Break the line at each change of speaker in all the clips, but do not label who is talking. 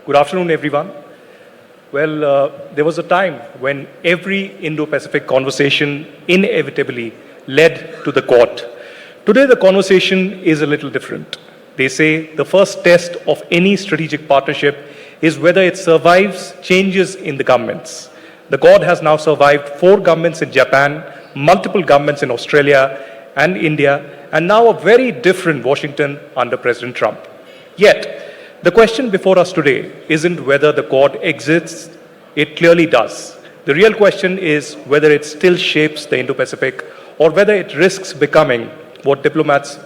Good afternoon, everyone. Well, there was a time when every Indo-Pacific conversation inevitably led to the Quad. Today, the conversation is a little different. They say the first test of any strategic partnership is whether it survives changes in the governments. The Quad has now survived 4 governments in Japan, multiple governments in Australia and India, and now a very different Washington under President Trump. Yet, the question before us today isn't whether the Quad exists. It clearly does. The real question is whether it still shapes the Indo-Pacific or whether it risks becoming what diplomats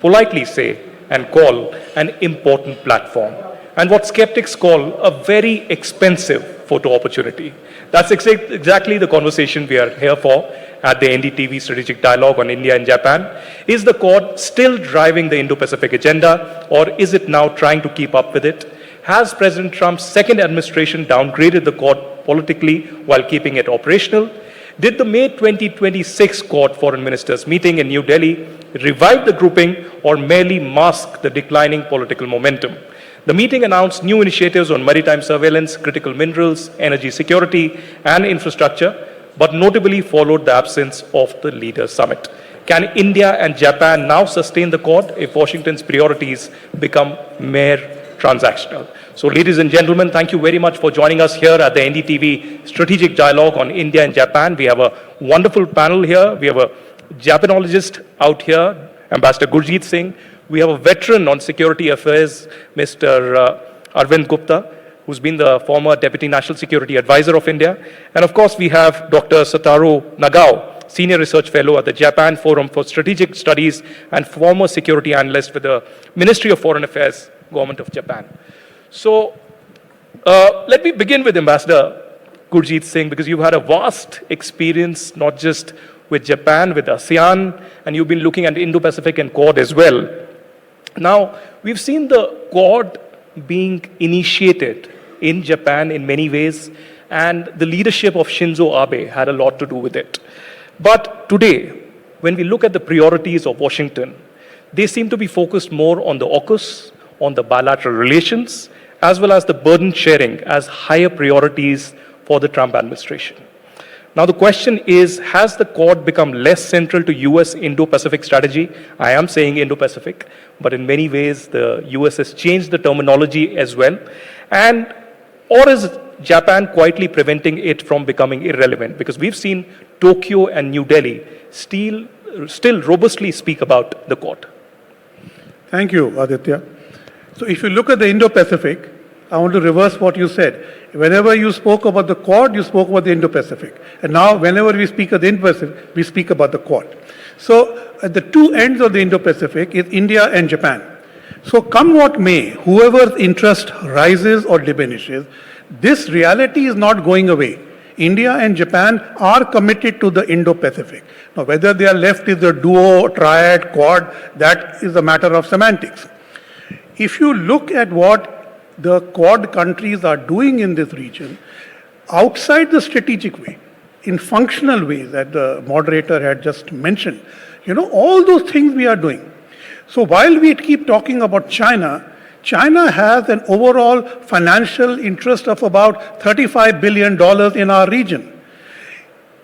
politely say and call an important platform, and what skeptics call a very expensive photo opportunity. That's exactly the conversation we are here for at the NDTV Strategic Dialogue on India and Japan. Is the Quad still driving the Indo-Pacific agenda, or is it now trying to keep up with it? Has President Trump's second administration downgraded the Quad politically while keeping it operational? Did the May 2026 Quad foreign ministers meeting in New Delhi revive the grouping or merely mask the declining political momentum? The meeting announced new initiatives on maritime surveillance, critical minerals, energy security, and infrastructure, but notably followed the absence of the Leaders' Summit. Can India and Japan now sustain the Quad if Washington's priorities become mere transactional? So, ladies and gentlemen, thank you very much for joining us here at the NDTV Strategic Dialogue on India and Japan. We have a wonderful panel here. We have a Japanologist out here, Ambassador Gurjeet Singh. We have a veteran on security affairs, Mr. Arvind Gupta, who's been the former Deputy National Security Advisor of India. And of course, we have Dr. Satoru Nagao, Senior Research Fellow at the Japan Forum for Strategic Studies and former Security Analyst with the Ministry of Foreign Affairs, Government of Japan. So let me begin with Ambassador Gurjeet Singh, because you've had a vast experience, not just with Japan, with ASEAN, and you've been looking at Indo-Pacific and Quad as well. Now, we've seen the Quad being initiated in Japan in many ways, and the leadership of Shinzo Abe had a lot to do with it. But today, when we look at the priorities of Washington, they seem to be focused more on the AUKUS, on the bilateral relations, as well as the burden sharing as higher priorities for the Trump administration. Now, the question is, has the Quad become less central to US Indo-Pacific strategy? I am saying Indo-Pacific, but in many ways, the US has changed the terminology as well. Or is Japan quietly preventing it from becoming irrelevant? Because we've seen Tokyo and New Delhi still robustly speak about the Quad.
Thank you, Aditya. So if you look at the Indo-Pacific, I want to reverse what you said. Whenever you spoke about the Quad, you spoke about the Indo-Pacific. And now, whenever we speak of the Indo-Pacific, we speak about the Quad. So, at the two ends of the Indo-Pacific is India and Japan. So, come what may, whoever's interest rises or diminishes, this reality is not going away. India and Japan are committed to the Indo-Pacific. Now, whether they are left with the duo, triad, Quad, that is a matter of semantics. If you look at what the Quad countries are doing in this region, outside the strategic way, in functional ways that the moderator had just mentioned, all those things we are doing. So while we keep talking about China, China has an overall financial interest of about $35 billion in our region.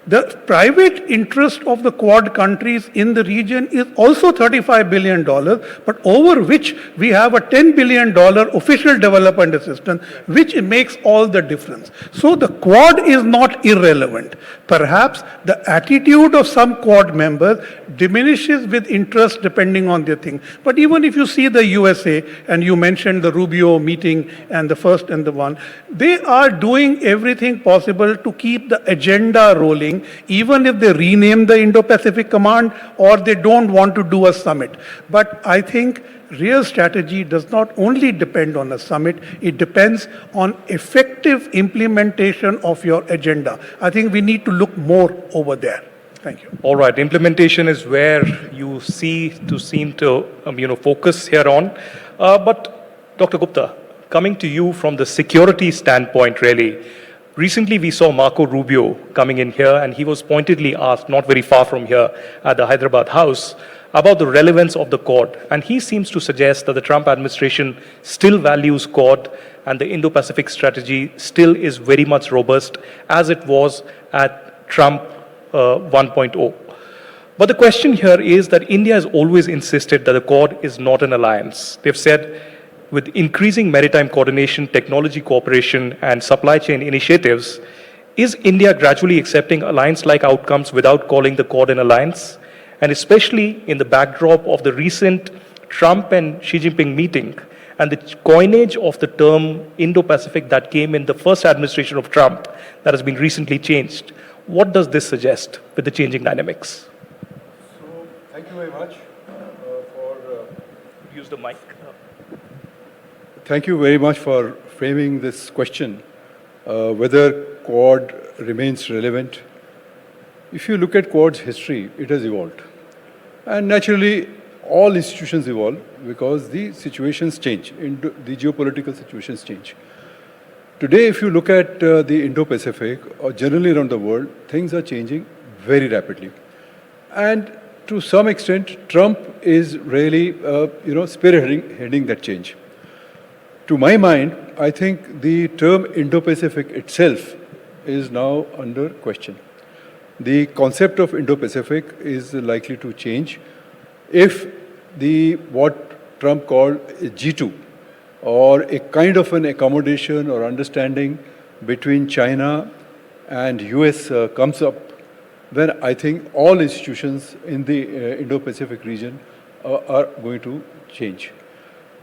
The private interest of the Quad countries in the region is also $35 billion, but over which we have a $10 billion official development assistance, which makes all the difference. So the Quad is not irrelevant. Perhaps the attitude of some Quad members diminishes with interest depending on their thing. But even if you see the USA, and you mentioned the Rubio meeting and the first and the one, they are doing everything possible to keep the agenda rolling, even if they rename the Indo-Pacific Command or they don't want to do a summit. But I think real strategy does not only depend on a summit, it depends on effective implementation of your agenda. I think we need to look more over there. Thank you.
All right, implementation is where you seem to focus here on. But Dr. Gupta, coming to you from the security standpoint, really, recently we saw Marco Rubio coming in here, and he was pointedly asked, not very far from here, at the Hyderabad House, about the relevance of the Quad. And he seems to suggest that the Trump administration still values Quad and the Indo-Pacific strategy still is very much robust as it was at Trump 1.0. But the question here is that India has always insisted that the Quad is not an alliance. They've said with increasing maritime coordination, technology cooperation, and supply chain initiatives, is India gradually accepting alliance-like outcomes without calling the Quad an alliance? And especially in the backdrop of the recent Trump and Xi Jinping meeting and the coinage of the term Indo-Pacific that came in the first administration of Trump that has been recently changed. What does this suggest with the changing dynamics?
So, thank you very much
Use the mic.
Thank you very much for framing this question, whether Quad remains relevant. If you look at Quad's history, it has evolved. And naturally, all institutions evolve because the situations change, the geopolitical situations change. Today, if you look at the Indo-Pacific, or generally around the world, things are changing very rapidly. And to some extent, Trump is really, spearheading that change. To my mind, I think the term Indo-Pacific itself is now under question. The concept of Indo-Pacific is likely to change if what Trump called a G2, or a kind of an accommodation or understanding between China and US comes up, then I think all institutions in the Indo-Pacific region are going to change.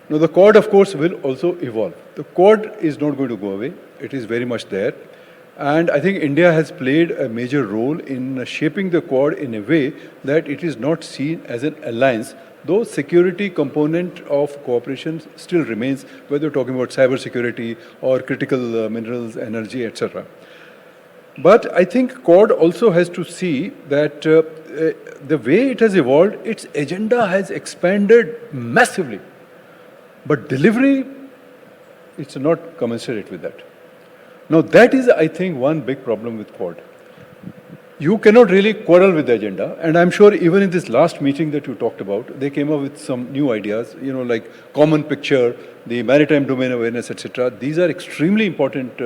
Now, the Quad, of course, will also evolve. The Quad is not going to go away. It is very much there. And I think India has played a major role in shaping the Quad in a way that it is not seen as an alliance, though security component of cooperation still remains, whether you're talking about cyber security or critical minerals, energy, etc. But I think Quad also has to see that the way it has evolved, its agenda has expanded massively. But delivery, it's not commensurate with that. Now that is, I think, one big problem with Quad. You cannot really quarrel with the agenda, and I'm sure even in this last meeting that you talked about, they came up with some new ideas, like common picture, the maritime domain awareness, etc. These are extremely important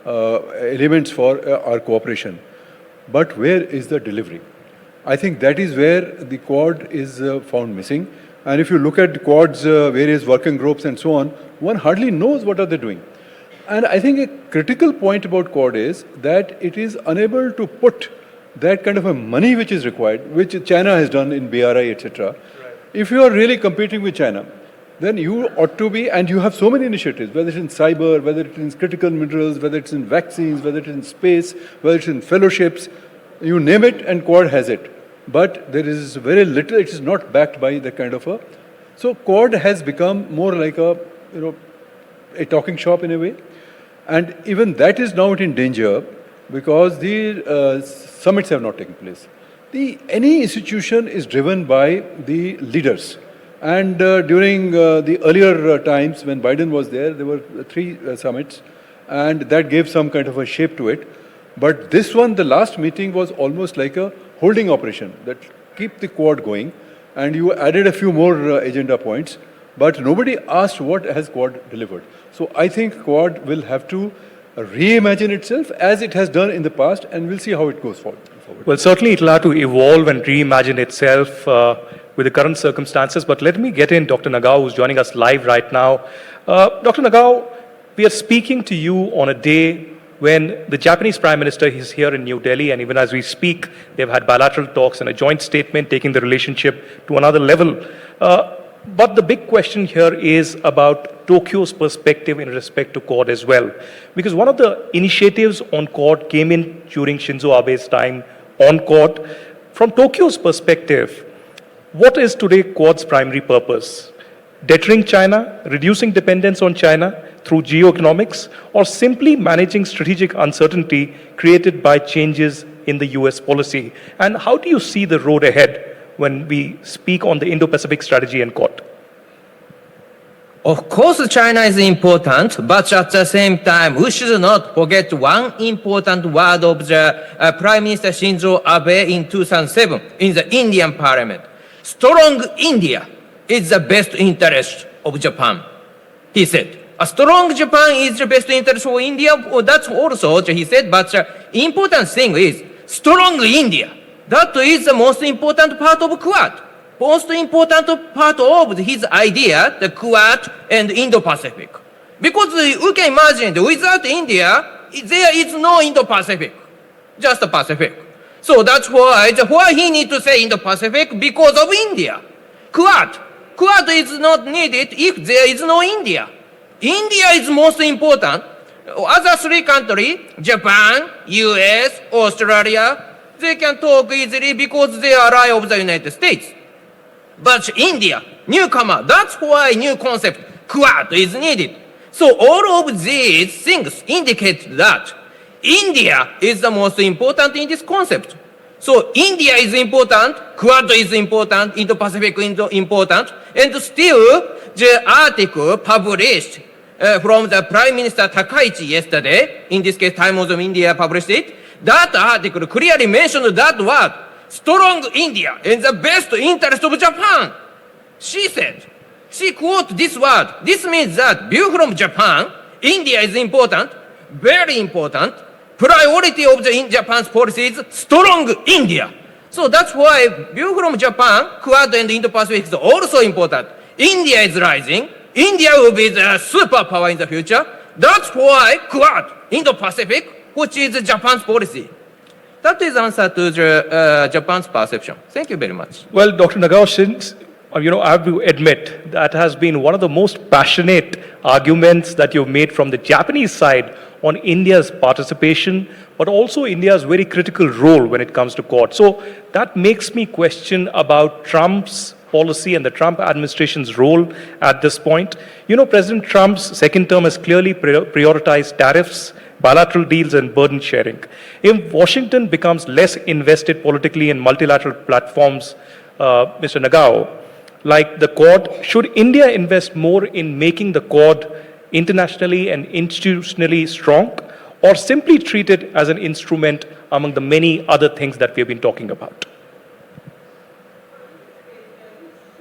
elements for our cooperation. But where is the delivery? I think that is where the Quad is found missing. And if you look at Quad's various working groups and so on, one hardly knows what are they doing. And I think a critical point about Quad is that it is unable to put that kind of a money which is required, which China has done in BRI, etc. Right. If you are really competing with China, then you ought to be, and you have so many initiatives, whether it's in cyber, whether it's in critical minerals, whether it's in vaccines, whether it's in space, whether it's in fellowships, you name it and Quad has it. But there is very little, it is not backed by the kind of a... So Quad has become more like a talking shop in a way. And even that is now in danger because the summits have not taken place. Any institution is driven by the leaders. And during the earlier times when Biden was there were 3 summits, and that gave some kind of a shape to it. But this one, the last meeting was almost like a holding operation that keep the Quad going, and you added a few more agenda points, but nobody asked what has Quad delivered. So I think Quad will have to reimagine itself as it has done in the past, and we'll see how it goes forward.
Well, certainly it will have to evolve and reimagine itself with the current circumstances, but let me get in Dr. Nagao, who's joining us live right now. Dr. Nagao, we are speaking to you on a day when the Japanese Prime Minister is here in New Delhi, and even as we speak, they've had bilateral talks and a joint statement taking the relationship to another level. But the big question here is about Tokyo's perspective in respect to Quad as well. Because one of the initiatives on Quad came in during Shinzo Abe's time on Quad. From Tokyo's perspective, what is today Quad's primary purpose? Deterring China, reducing dependence on China through geoeconomics, or simply managing strategic uncertainty created by changes in the US policy? And how do you see the road ahead when we speak on the Indo-Pacific strategy and Quad?
Of course, China is important, but at the same time, we should not forget one important word of the Prime Minister Shinzo Abe in 2007 in the Indian Parliament. strong India is the best interest of Japan, he said. A strong Japan is the best interest for India. That's also, he said, but the important thing is strong India. That is the most important part of Quad. Most important part of his idea, the Quad and Indo-Pacific. Because we can imagine that without India, there is no Indo-Pacific, just the Pacific. So that's why he need to say Indo-Pacific because of India. Quad is not needed if there is no India. India is most important. Other three countries, Japan, US, Australia, they can talk easily because they are ally of the United States. But India, newcomer, that's why new concept, Quad, is needed. So all of these things indicate that India is the most important in this concept. So India is important, Quad is important, Indo-Pacific is important, and still the article published from the Prime Minister Takaichi yesterday, in this case Times of India published it, that article clearly mentioned that word, strong India in the best interest of Japan. She said, she quoted this word. This means that view from Japan, India is important, very important. Priority of the Japan's policy is strong India. So that's why view from Japan, Quad and Indo-Pacific is also important. India is rising. India will be the superpower in the future. That's why Quad, Indo-Pacific, which is Japan's policy. That is answer to Japan's perception. Thank you very much.
Well, Dr. Nagao, since I have to admit that has been one of the most passionate arguments that you've made from the Japanese side on India's participation, but also India's very critical role when it comes to Quad. So that makes me question about Trump's policy and the Trump administration's role at this point. President Trump's second term has clearly prioritized tariffs, bilateral deals, and burden sharing. If Washington becomes less invested politically in multilateral platforms, Mr. Nagao, like the Quad, should India invest more in making the Quad internationally and institutionally strong, or simply treat it as an instrument among the many other things that we have been talking about?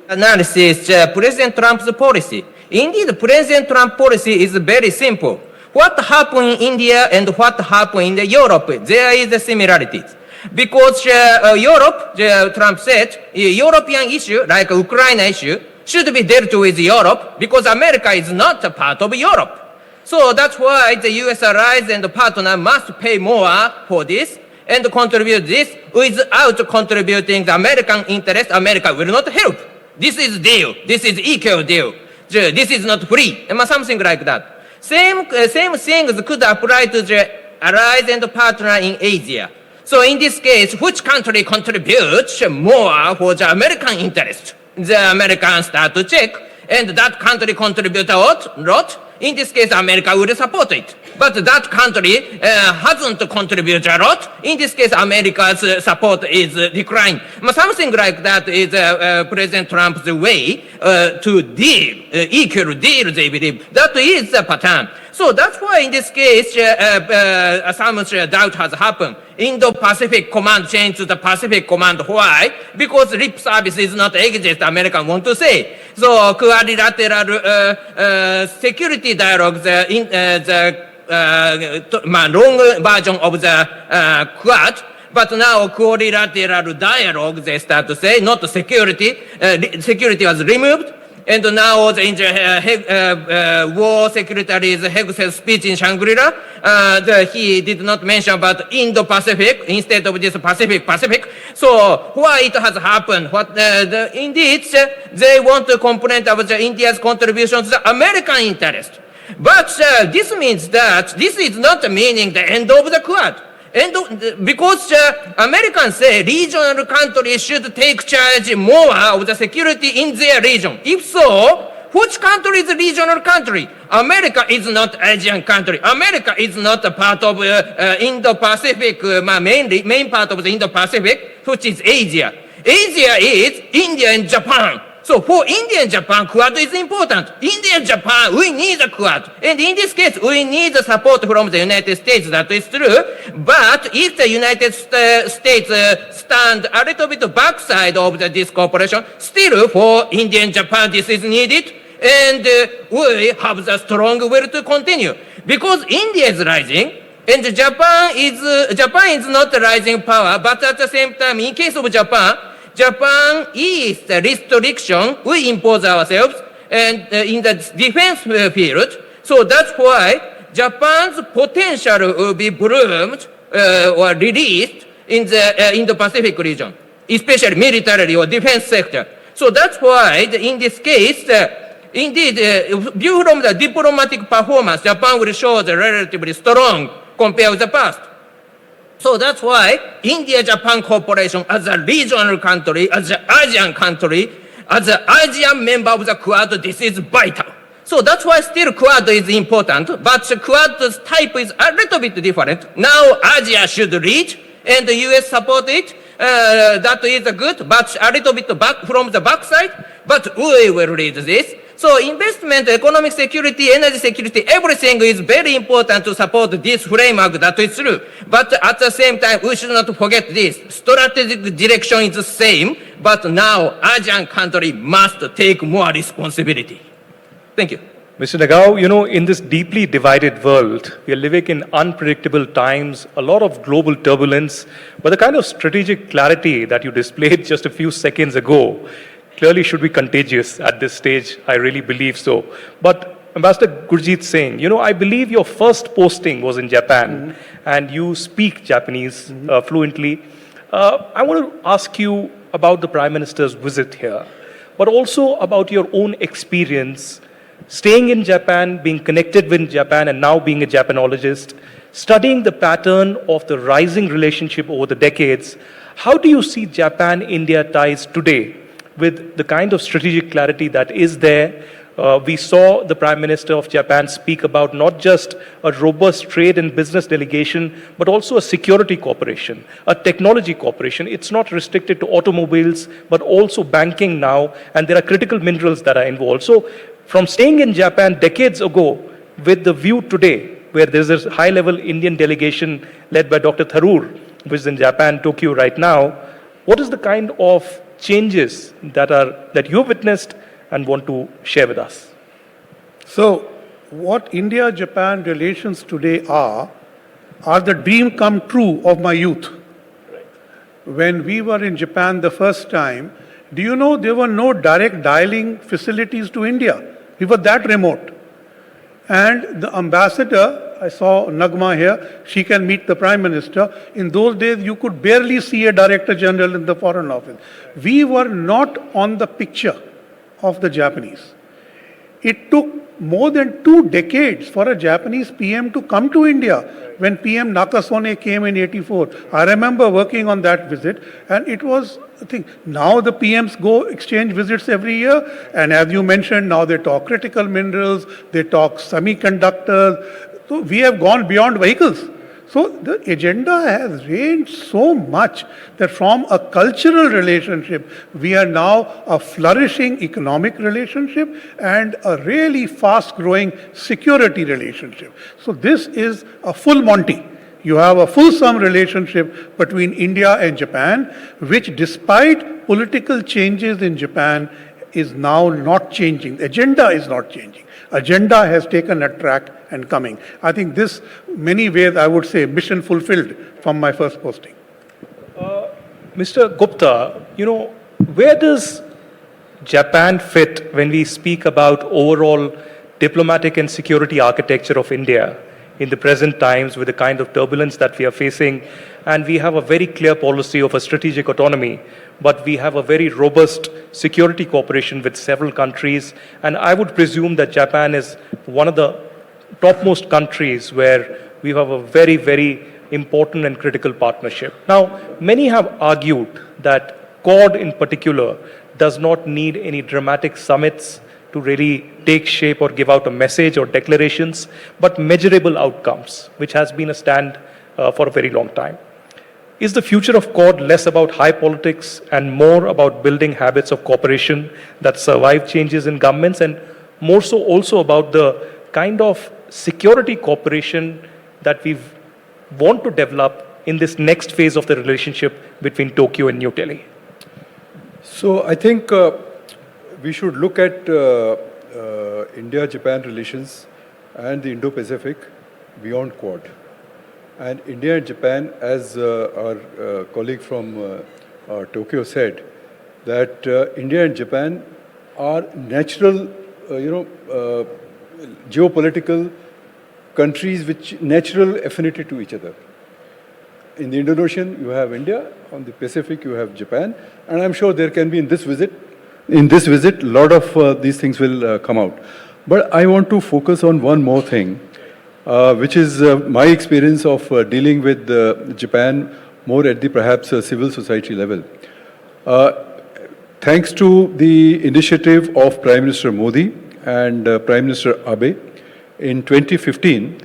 Analysis, President Trump's policy. Indeed, President Trump's policy is very simple. What happened in India and what happened in Europe, there is a similarities. Because Europe, Trump said, European issue, like Ukraine issue, should be dealt with Europe because America is not a part of Europe. So that's why the US allies and partner must pay more for this and contribute this. Without contributing the American interest, America will not help. This is deal. This is equal deal. This is not free. Something like that. Same things could apply to the allies and partner in Asia. So in this case, which country contributes more for the American interest? The Americans start to check, and that country contributes a lot. In this case, America will support it. But that country hasn't contributed a lot. In this case, America's support is declined. Something like that is President Trump's way to deal, equal deal, they believe. That is the pattern. So that's why in this case, some doubt has happened. Indo-Pacific command changed to the Pacific command. Why? Because lip service is not exist, American want to say. So quadrilateral security dialogue, long version of the Quad, but now quadrilateral dialogue, they start to say, not security. Security was removed. And now in the War Secretary's Hegsel's speech in Shangri-La, he did not mention about Indo-Pacific instead of this Pacific. So why it has happened? Indeed, they want to complain about India's contribution to the American interest. But this means that this is not meaning the end of the Quad. And because Americans say regional countries should take charge more of the security in their region. If so, which country is a regional country? America is not Asian country. America is not a part of Indo-Pacific, main part of the Indo-Pacific, which is Asia. Asia is India and Japan. So for India and Japan, Quad is important. India and Japan, we need a Quad. And in this case, we need the support from the United States. That is true. But if the United States stand a little bit backside of this cooperation, still for India and Japan, this is needed. And we have the strong will to continue. Because India is rising, and Japan is not a rising power, but at the same time, in case of Japan is the restriction we impose ourselves and in the defense field. So that's why Japan's potential will be bloomed or released in the Indo-Pacific region, especially militarily or defense sector. So that's why in this case, indeed, viewed from the diplomatic performance, Japan will show the relatively strong compared with the past. So that's why India-Japan cooperation as a regional country, as an Asian country, as an Asian member of the Quad, this is vital. So that's why still Quad is important, but the Quad's type is a little bit different. Now Asia should lead, and the US support it. That is good, but a little bit back from the backside, but we will lead this. So investment, economic security, energy security, everything is very important to support this framework. That is true. But at the same time, we should not forget this. Strategic direction is the same, but now Asian country must take more responsibility. Thank you.
Mr. Nagao, in this deeply divided world, we are living in unpredictable times, a lot of global turbulence, but the kind of strategic clarity that you displayed just a few seconds ago clearly should be contagious at this stage. I really believe so. But Ambassador Gurjeet Singh, I believe your first posting was in Japan, and you speak Japanese fluently. I want to ask you about the Prime Minister's visit here, but also about your own experience staying in Japan, being connected with Japan, and now being a Japanologist, studying the pattern of the rising relationship over the decades. How do you see Japan-India ties today with the kind of strategic clarity that is there? We saw the Prime Minister of Japan speak about not just a robust trade and business delegation, but also a security cooperation, a technology cooperation. It's not restricted to automobiles, but also banking now, and there are critical minerals that are involved. So from staying in Japan decades ago with the view today, where there's a high-level Indian delegation led by Dr. Tharoor, which is in Japan, Tokyo right now, what is the kind of changes that you have witnessed and want to share with us?
So, what India-Japan relations today are the dream come true of my youth. When we were in Japan the first time, do you know there were no direct dialing facilities to India? We were that remote. And the ambassador, I saw Nagma here, she can meet the Prime Minister. In those days, you could barely see a Director General in the Foreign Office. We were not on the picture of the Japanese. It took more than 2 decades for a Japanese PM to come to India. When PM Nakasone came in '84, I remember working on that visit, and it was, I think, now the PMs go exchange visits every year, and as you mentioned, now they talk critical minerals, they talk semiconductors. So we have gone beyond vehicles. So the agenda has ranged so much that from a cultural relationship, we are now a flourishing economic relationship and a really fast-growing security relationship. So this is a full Monty. You have a fulsome relationship between India and Japan, which despite political changes in Japan is now not changing. The agenda is not changing. Agenda has taken a track and coming. I think this, many ways, I would say, mission fulfilled from my first posting.
Mr. Gupta, where does Japan fit when we speak about overall diplomatic and security architecture of India in the present times with the kind of turbulence that we are facing? And we have a very clear policy of a strategic autonomy, but we have a very robust security cooperation with several countries. And I would presume that Japan is one of the topmost countries where we have a very, very important and critical partnership. Now, many have argued that Quad in particular does not need any dramatic summits to really take shape or give out a message or declarations, but measurable outcomes, which has been a stand for a very long time. Is the future of Quad less about high politics and more about building habits of cooperation that survive changes in governments, and more so also about the kind of security cooperation that we want to develop in this next phase of the relationship between Tokyo and New Delhi?
So I think we should look at India-Japan relations and the Indo-Pacific beyond Quad. And India and Japan, as our colleague from Tokyo said, that India and Japan are natural, geopolitical countries with natural affinity to each other. In the Indian Ocean, you have India. On the Pacific, you have Japan. And I'm sure there can be in this visit, a lot of these things will come out. But I want to focus on one more thing, which is my experience of dealing with Japan more at the perhaps civil society level. Thanks to the initiative of Prime Minister Modi and Prime Minister Abe, in 2015,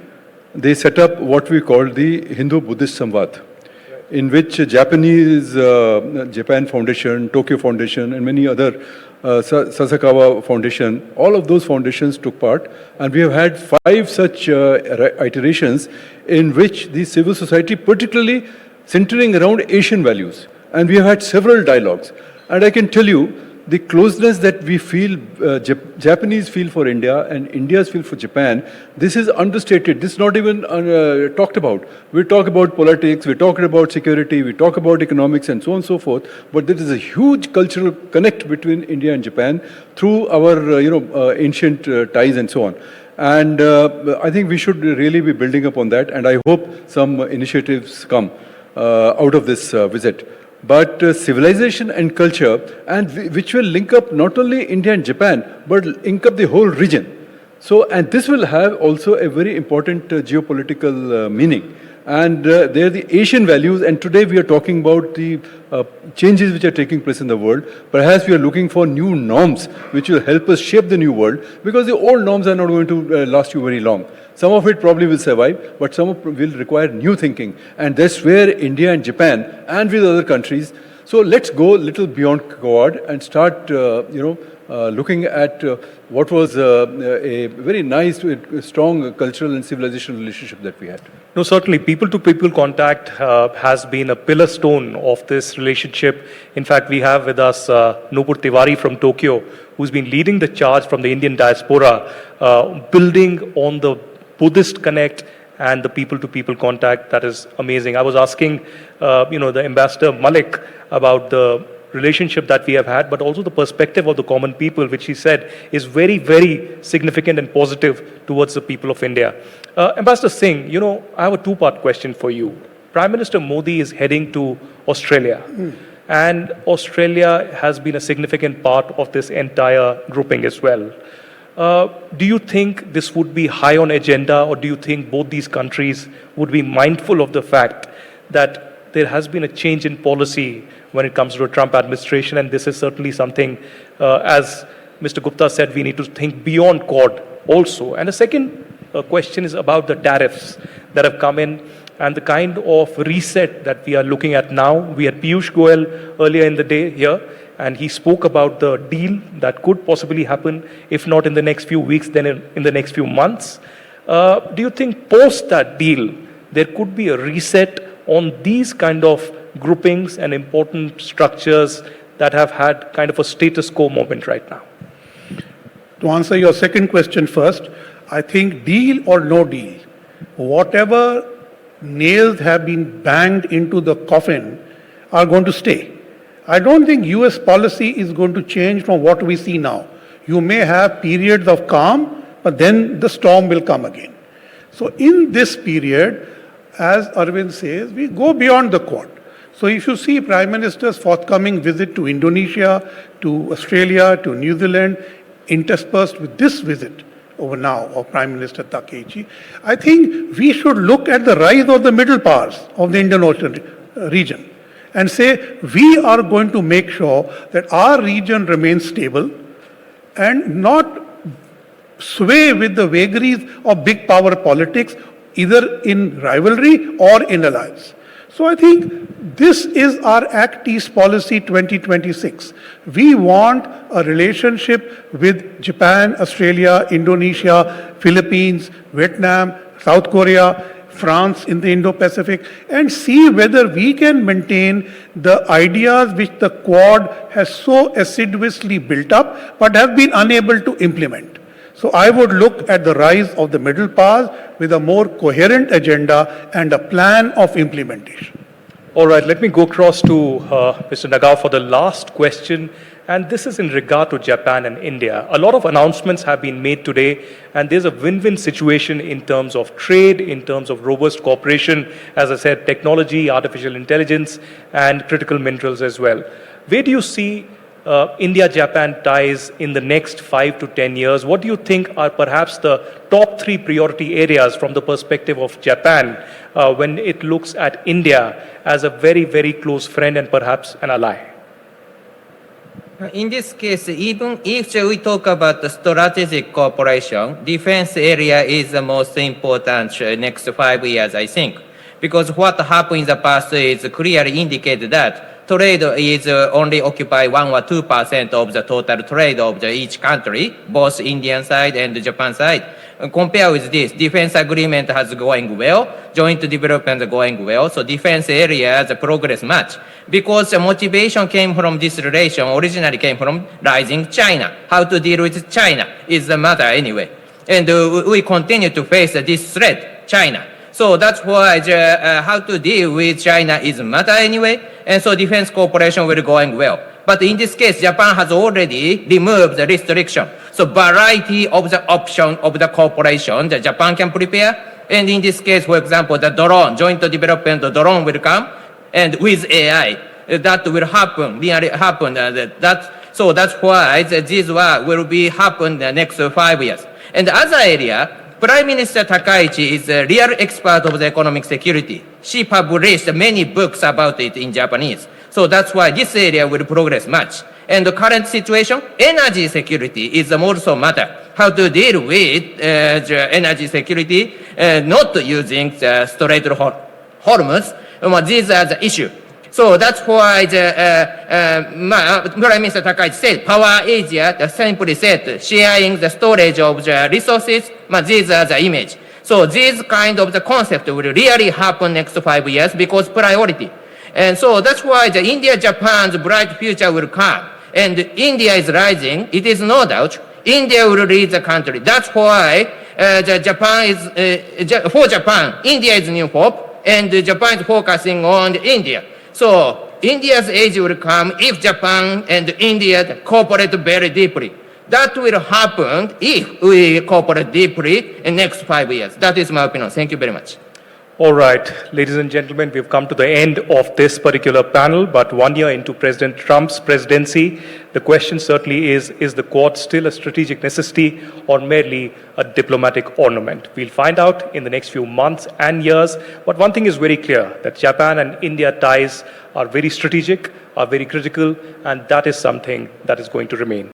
they set up what we call the Hindu-Buddhist Samvad, in which Japan Foundation, Tokyo Foundation, and many other Sasakawa Foundation, all of those foundations took part, and we have had 5 such iterations in which the civil society, particularly centering around Asian values, and we have had several dialogues. And I can tell you, the closeness that we feel, Japanese feel for India and India's feel for Japan, this is understated. This is not even talked about. We talk about politics, we talk about security, we talk about economics and so on and so forth. But there is a huge cultural connect between India and Japan through our, ancient ties and so on. And I think we should really be building up on that. And I hope some initiatives come out of this visit. But civilization and culture, and which will link up not only India and Japan, but link up the whole region. So, and this will have also a very important geopolitical meaning. And they are the Asian values, and today we are talking about the changes which are taking place in the world. Perhaps we are looking for new norms which will help us shape the new world, because the old norms are not going to last you very long. Some of it probably will survive, but some of it will require new thinking. And that's where India and Japan, and with other countries, so let's go a little beyond Quad and start, looking at what was a very nice, strong cultural and civilization relationship that we had.
No, certainly, people-to-people contact has been a pillar stone of this relationship. In fact, we have with us Nupur Tiwari from Tokyo, who's been leading the charge from the Indian diaspora, building on the Buddhist connect and the people-to-people contact. That is amazing. I was asking, the Ambassador Malik about the relationship that we have had, but also the perspective of the common people, which he said is very, very significant and positive towards the people of India. Ambassador Singh, I have a 2-part question for you. Prime Minister Modi is heading to Australia, and Australia has been a significant part of this entire grouping as well. Do you think this would be high on agenda, or do you think both these countries would be mindful of the fact that there has been a change in policy when it comes to the Trump administration, and this is certainly something, as Mr. Gupta said, we need to think beyond Quad also. And the second question is about the tariffs that have come in and the kind of reset that we are looking at now. We had Piyush Goyal earlier in the day here, and he spoke about the deal that could possibly happen, if not in the next few weeks, then in the next few months. Do you think post that deal, there could be a reset on these kind of groupings and important structures that have had kind of a status quo moment right now?
To answer your second question first, I think deal or no deal, whatever nails have been banged into the coffin are going to stay. I don't think US policy is going to change from what we see now. You may have periods of calm, but then the storm will come again. So in this period, as Arvind says, we go beyond the Quad. So if you see Prime Minister's forthcoming visit to Indonesia, to Australia, to New Zealand, interspersed with this visit over now of Prime Minister Takeichi, I think we should look at the rise of the middle powers of the Indian Ocean region and say we are going to make sure that our region remains stable and not sway with the vagaries of big power politics, either in rivalry or in alliance. So I think this is our Act East Policy 2026. We want a relationship with Japan, Australia, Indonesia, Philippines, Vietnam, South Korea, France in the Indo-Pacific, and see whether we can maintain the ideas which the Quad has so assiduously built up but have been unable to implement. So I would look at the rise of the middle powers with a more coherent agenda and a plan of implementation.
All right, let me go across to Mr. Nagao for the last question. And this is in regard to Japan and India. A lot of announcements have been made today, and there's a win-win situation in terms of trade, in terms of robust cooperation, as I said, technology, artificial intelligence, and critical minerals as well. Where do you see India-Japan ties in the next 5 to 10 years? What do you think are perhaps the top 3 priority areas from the perspective of Japan when it looks at India as a very, very close friend and perhaps an ally?
In this case, even if we talk about the strategic cooperation, defense area is the most important next 5 years, I think. Because what happened in the past is clearly indicated that trade is only occupy 1 or 2% of the total trade of each country, both Indian side and the Japan side. Compare with this, defense agreement has going well, joint development going well, so defense area has progress much. Because the motivation came from this relation, originally came from rising China. How to deal with China is the matter anyway. And we continue to face this threat, China. So that's why how to deal with China is a matter anyway, and so defense cooperation will going well. But in this case, Japan has already removed the restriction. So variety of the option of the cooperation that Japan can prepare. And in this case, for example, the drone, joint development of drone will come, and with AI, that will happen, really happen. So that's why this will be happen the next 5 years. And the other area, Prime Minister Takaichi is a real expert of the economic security. She published many books about it in Japanese. So that's why this area will progress much. And the current situation, energy security is also matter. How to deal with the energy security, not using the Strait of Hormuz. These are the issue. So that's why Prime Minister Takaichi said, Power Asia simply said, sharing the storage of the resources, these are the image. So this kind of the concept will really happen next 5 years because priority. And so that's why the India-Japan's bright future will come. And India is rising, it is no doubt. India will lead the country. That's why for Japan, India is new hope, and Japan is focusing on India. So India's age will come if Japan and India cooperate very deeply. That will happen if we cooperate deeply in the next 5 years. That is my opinion. Thank you very much.
All right, ladies and gentlemen, we've come to the end of this particular panel, but 1 year into President Trump's presidency, the question certainly is the Quad still a strategic necessity or merely a diplomatic ornament? We'll find out in the next few months and years, but one thing is very clear, that Japan and India ties are very strategic, are very critical, and that is something that is going to remain.